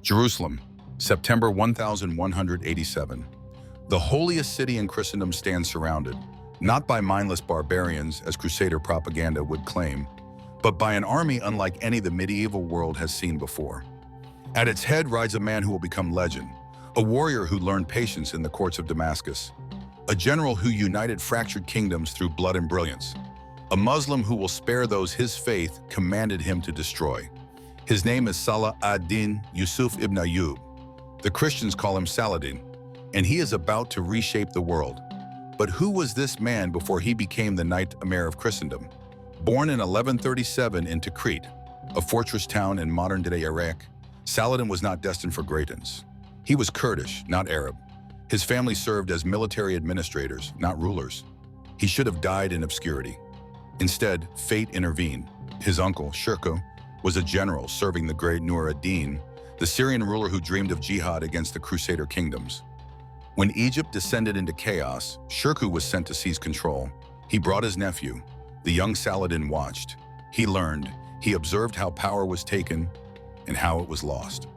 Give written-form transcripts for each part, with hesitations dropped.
Jerusalem, September 1187. The holiest city in Christendom stands surrounded, not by mindless barbarians, as Crusader propaganda would claim, but by an army unlike any the medieval world has seen before. At its head rides a man who will become legend, a warrior who learned patience in the courts of Damascus, a general who united fractured kingdoms through blood and brilliance, a Muslim who will spare those his faith commanded him to destroy. His name is Saladin Yūsuf ibn Ayyūb. The Christians call him Saladin, and he is about to reshape the world. But who was this man before he became the Knight Emir of Christendom? Born in 1137 in Tikrit, a fortress town in modern-day Iraq, Saladin was not destined for greatness. He was Kurdish, not Arab. His family served as military administrators, not rulers. He should have died in obscurity. Instead, fate intervened. His uncle, Shirkuh, was a general serving the great ad-Dīn, the Syrian ruler who dreamed of jihad against the Crusader kingdoms. When Egypt descended into chaos, Shirkuh was sent to seize control. He brought his nephew. The young Saladin watched. He learned. He observed how power was taken and how it was lost.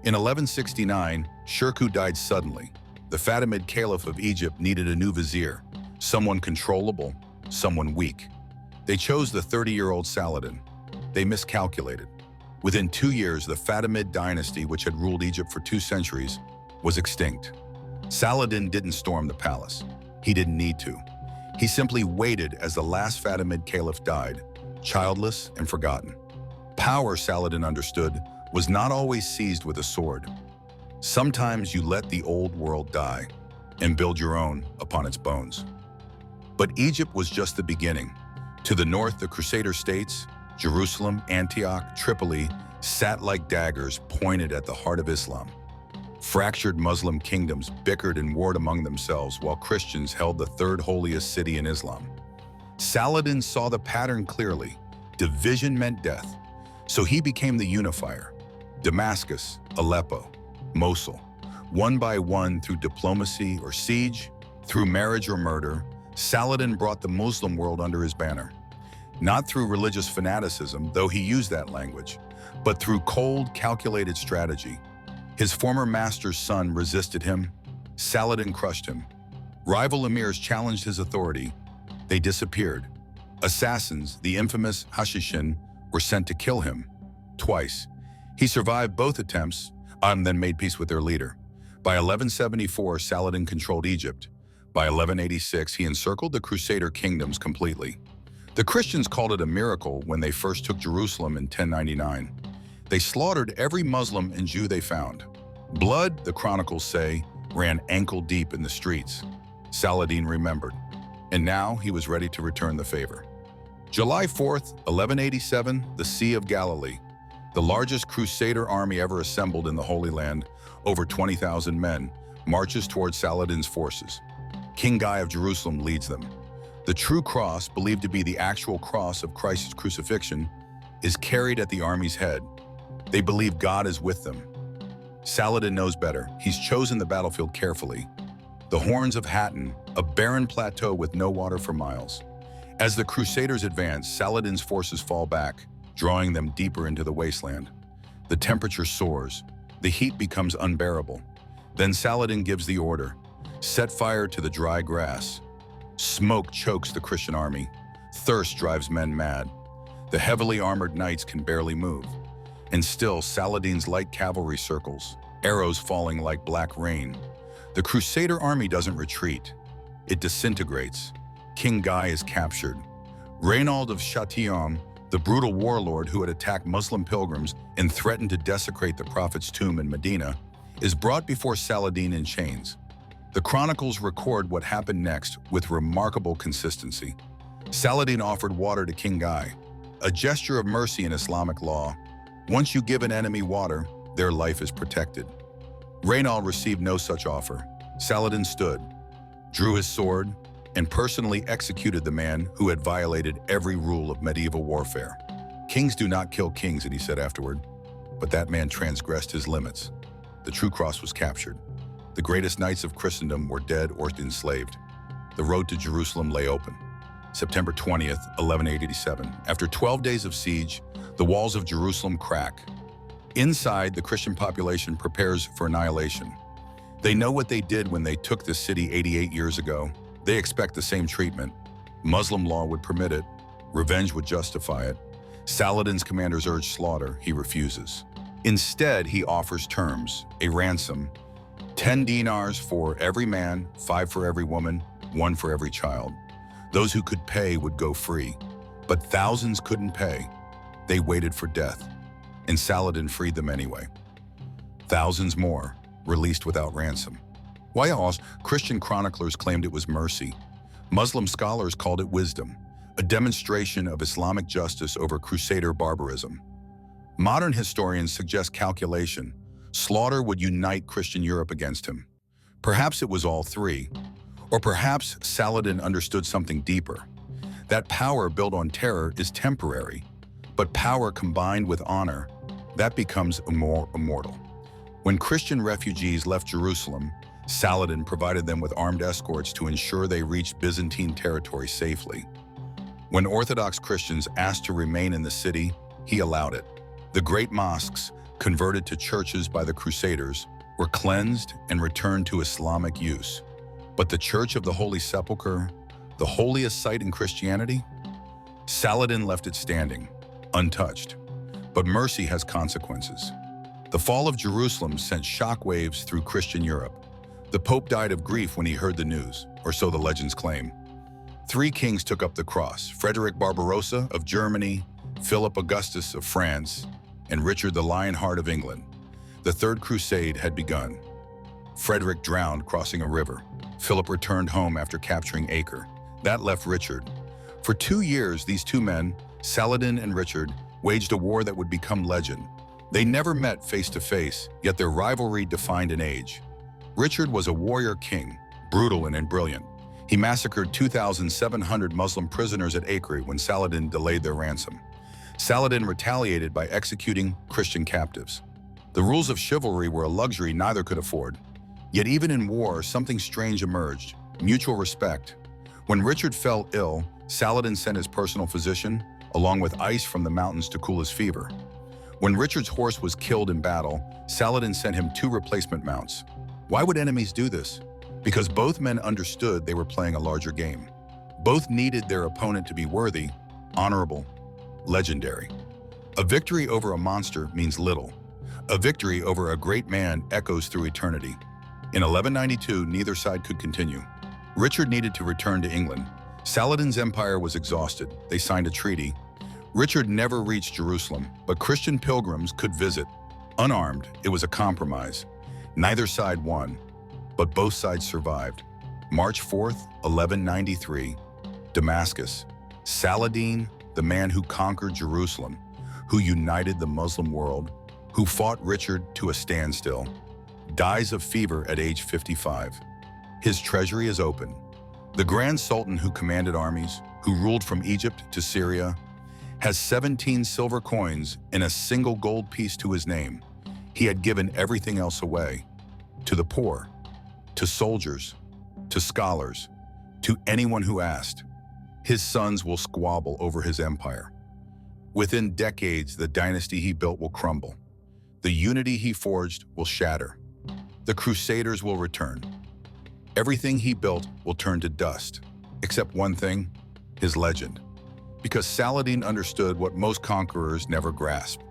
In 1169, Shirkuh died suddenly. The Fatimid Caliph of Egypt needed a new vizier, someone controllable, someone weak. They chose the 30-year-old Saladin. They miscalculated. Within 2 years, the Fatimid dynasty, which had ruled Egypt for 2 centuries, was extinct. Saladin didn't storm the palace. He didn't need to. He simply waited as the last Fatimid caliph died, childless and forgotten. Power, Saladin understood, was not always seized with a sword. Sometimes you let the old world die and build your own upon its bones. But Egypt was just the beginning. To the north, the Crusader states, Jerusalem, Antioch, Tripoli, sat like daggers pointed at the heart of Islam. Fractured Muslim kingdoms bickered and warred among themselves while Christians held the third holiest city in Islam. Saladin saw the pattern clearly. Division meant death. So he became the unifier. Damascus, Aleppo, Mosul. One by one, through diplomacy or siege, through marriage or murder, Saladin brought the Muslim world under his banner. Not through religious fanaticism, though he used that language, but through cold, calculated strategy. His former master's son resisted him. Saladin crushed him. Rival emirs challenged his authority. They disappeared. Assassins, the infamous Hashishin, were sent to kill him. Twice. He survived both attempts, and then made peace with their leader. By 1174, Saladin controlled Egypt. By 1186, he encircled the Crusader kingdoms completely. The Christians called it a miracle when they first took Jerusalem in 1099. They slaughtered every Muslim and Jew they found. Blood, the Chronicles say, ran ankle-deep in the streets. Saladin remembered, and now he was ready to return the favor. July 4th, 1187, the Sea of Galilee. The largest Crusader army ever assembled in the Holy Land, over 20,000 men, marches towards Saladin's forces. King Guy of Jerusalem leads them. The true cross, believed to be the actual cross of Christ's crucifixion, is carried at the army's head. They believe God is with them. Saladin knows better. He's chosen the battlefield carefully. The Horns of Hattin, a barren plateau with no water for miles. As the Crusaders advance, Saladin's forces fall back, drawing them deeper into the wasteland. The temperature soars. The heat becomes unbearable. Then Saladin gives the order, set fire to the dry grass. Smoke chokes the Christian army. Thirst drives men mad. The heavily armored knights can barely move. And still, Saladin's light cavalry circles, arrows falling like black rain. The Crusader army doesn't retreat. It disintegrates. King Guy is captured. Reynald of Châtillon, the brutal warlord who had attacked Muslim pilgrims and threatened to desecrate the Prophet's tomb in Medina, is brought before Saladin in chains. The Chronicles record what happened next with remarkable consistency. Saladin offered water to King Guy, a gesture of mercy in Islamic law. Once you give an enemy water, their life is protected. Reynald received no such offer. Saladin stood, drew his sword, and personally executed the man who had violated every rule of medieval warfare. Kings do not kill kings, and he said afterward, but that man transgressed his limits. The true cross was captured. The greatest knights of Christendom were dead or enslaved. The road to Jerusalem lay open. September 20th, 1187. After 12 days of siege, the walls of Jerusalem crack. Inside, the Christian population prepares for annihilation. They know what they did when they took the city 88 years ago. They expect the same treatment. Muslim law would permit it. Revenge would justify it. Saladin's commanders urge slaughter. He refuses. Instead, he offers terms, a ransom, 10 dinars for every man, 5 for every woman, 1 for every child. Those who could pay would go free, but thousands couldn't pay. They waited for death, and Saladin freed them anyway. Thousands more, released without ransom. While Christian chroniclers claimed it was mercy, Muslim scholars called it wisdom, a demonstration of Islamic justice over Crusader barbarism. Modern historians suggest calculation. Slaughter would unite Christian Europe against him. Perhaps it was all three. Or perhaps Saladin understood something deeper. That power built on terror is temporary, but power combined with honor, that becomes immortal. When Christian refugees left Jerusalem, Saladin provided them with armed escorts to ensure they reached Byzantine territory safely. When Orthodox Christians asked to remain in the city, he allowed it. The great mosques, converted to churches by the Crusaders, were cleansed and returned to Islamic use. But the Church of the Holy Sepulchre, the holiest site in Christianity, Saladin left it standing, untouched. But mercy has consequences. The fall of Jerusalem sent shockwaves through Christian Europe. The Pope died of grief when he heard the news, or so the legends claim. 3 kings took up the cross: Frederick Barbarossa of Germany, Philip Augustus of France, and Richard the Lionheart of England. The Third Crusade had begun. Frederick drowned crossing a river. Philip returned home after capturing Acre. That left Richard. For 2 years, these 2 men, Saladin and Richard, waged a war that would become legend. They never met face to face, yet their rivalry defined an age. Richard was a warrior king, brutal and brilliant. He massacred 2,700 Muslim prisoners at Acre when Saladin delayed their ransom. Saladin retaliated by executing Christian captives. The rules of chivalry were a luxury neither could afford. Yet even in war, something strange emerged: mutual respect. When Richard fell ill, Saladin sent his personal physician, along with ice from the mountains to cool his fever. When Richard's horse was killed in battle, Saladin sent him 2 replacement mounts. Why would enemies do this? Because both men understood they were playing a larger game. Both needed their opponent to be worthy, honorable, legendary. A victory over a monster means little. A victory over a great man echoes through eternity. In 1192, neither side could continue. Richard needed to return to England. Saladin's empire was exhausted. They signed a treaty. Richard never reached Jerusalem, but Christian pilgrims could visit. Unarmed, it was a compromise. Neither side won, but both sides survived. March 4th, 1193, Damascus. Saladin, the man who conquered Jerusalem, who united the Muslim world, who fought Richard to a standstill, dies of fever at age 55. His treasury is open. The Grand Sultan who commanded armies, who ruled from Egypt to Syria, has 17 silver coins and a single gold piece to his name. He had given everything else away, to the poor, to soldiers, to scholars, to anyone who asked. His sons will squabble over his empire. Within decades, the dynasty he built will crumble. The unity he forged will shatter. The Crusaders will return. Everything he built will turn to dust, except one thing: his legend. Because Saladin understood what most conquerors never grasp.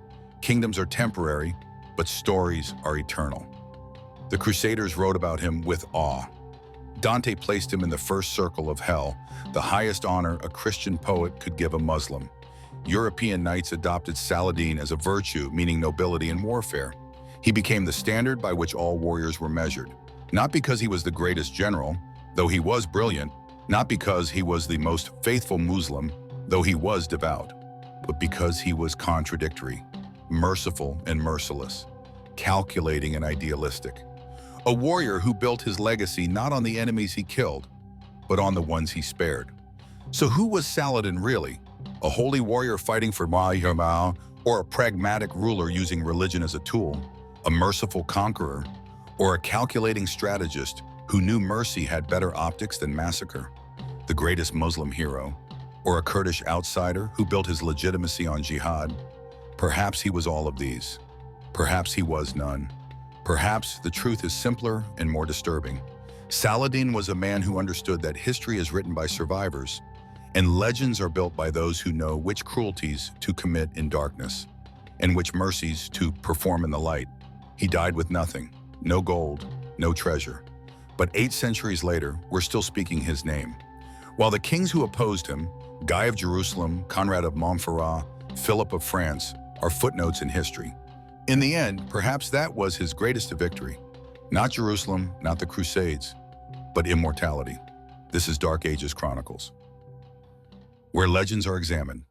Kingdoms are temporary, but stories are eternal. The Crusaders wrote about him with awe. Dante placed him in the first circle of hell, the highest honor a Christian poet could give a Muslim. European knights adopted Saladin as a virtue, meaning nobility in warfare. He became the standard by which all warriors were measured. Not because he was the greatest general, though he was brilliant, not because he was the most faithful Muslim, though he was devout, but because he was contradictory, merciful and merciless, calculating and idealistic. A warrior who built his legacy not on the enemies he killed, but on the ones he spared. So who was Saladin really? A holy warrior fighting for Ma'al, or a pragmatic ruler using religion as a tool? A merciful conqueror, or a calculating strategist who knew mercy had better optics than massacre? The greatest Muslim hero, or a Kurdish outsider who built his legitimacy on jihad? Perhaps he was all of these. Perhaps he was none. Perhaps the truth is simpler and more disturbing. Saladin was a man who understood that history is written by survivors, and legends are built by those who know which cruelties to commit in darkness, and which mercies to perform in the light. He died with nothing, no gold, no treasure. But 8 centuries later, we're still speaking his name. While the kings who opposed him, Guy of Jerusalem, Conrad of Montferrat, Philip of France, are footnotes in history. In the end, perhaps that was his greatest victory. Not Jerusalem, not the Crusades, but immortality. This is Dark Ages Chronicles, where legends are examined